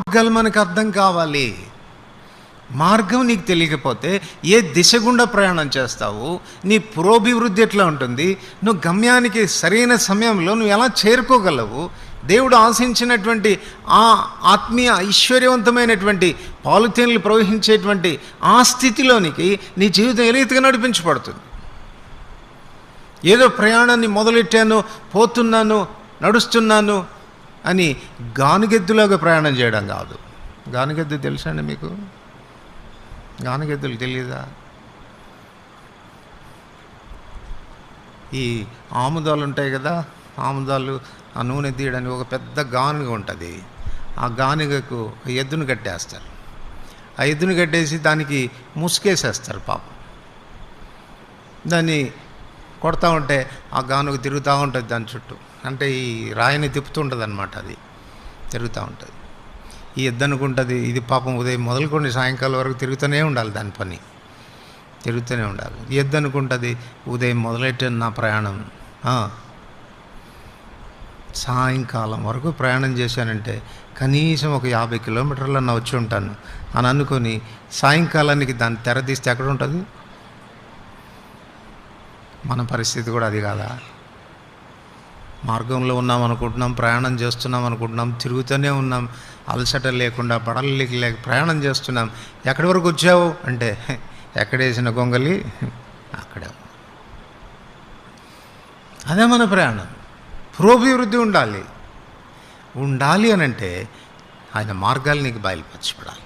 మార్గాలు మనకు అర్థం కావాలి. మార్గం నీకు తెలియకపోతే ఏ దిశ గుండా ప్రయాణం చేస్తావు, నీ పురోభివృద్ధి ఎట్లా ఉంటుంది, నువ్వు గమ్యానికి సరైన సమయంలో నువ్వు ఎలా చేరుకోగలవు, దేవుడు ఆశించినటువంటి ఆ ఆత్మీయ ఐశ్వర్యవంతమైనటువంటి పాలుతేనెలు ప్రవహించేటువంటి ఆ స్థితిలోనికి నీ జీవితం ఏ రీతిగా నడిపించబడుతుంది. ఏదో ప్రయాణాన్ని మొదలెట్టాను, పోతున్నాను, నడుస్తున్నాను అని గానుగెద్దులాగా ప్రయాణం చేయడం కాదు. గానుగెద్దు తెలుసా అండి మీకు? గానుగెద్దులు తెలియదా? ఈ ఆముదాలు ఉంటాయి కదా, ఆముదాలు ఆ నూనె తీయడానికి ఒక పెద్ద గానుగ ఉంటుంది. ఆ గానుగకు ఎద్దును కట్టేస్తారు. ఆ ఎద్దును కట్టేసి దానికి ముసుకేసేస్తారు పాపం. దాన్ని కొడతా ఉంటే ఆ గానుగ తిరుగుతూ ఉంటుంది దాని చుట్టూ. అంటే ఈ రాయిని తిప్పుతుంటుంది అన్నమాట, అది తిరుగుతూ ఉంటుంది. ఈ ఎద్దు అనుకుంటుంది ఇది పాపం ఉదయం మొదలుకొని సాయంకాలం వరకు తిరుగుతూనే ఉండాలి, దాని పని తిరుగుతూనే ఉండాలి. ఈ ఎద్దు అనుకుంటుంది ఉదయం మొదలెట్టిన నా ప్రయాణం సాయంకాలం వరకు ప్రయాణం చేశానంటే కనీసం ఒక 50 కిలోమీటర్లన్నా వచ్చి ఉంటాను అని అనుకొని సాయంకాలానికి దాన్ని తెరదీస్తే ఎక్కడ ఉంటుంది? మన పరిస్థితి కూడా అది కాదా? మార్గంలో ఉన్నాం అనుకుంటున్నాం, ప్రయాణం చేస్తున్నాం అనుకుంటున్నాం, తిరుగుతూనే ఉన్నాం, అలసట లేకుండా పడలేక లేక ప్రయాణం చేస్తున్నాం. ఎక్కడి వరకు వచ్చావు అంటే ఎక్కడేసిన గొంగలి అక్కడే. అదే మన ప్రయాణం. పురోభివృద్ధి ఉండాలి అని అంటే ఆయన మార్గాలు నీకు బయలుపరచబడాలి.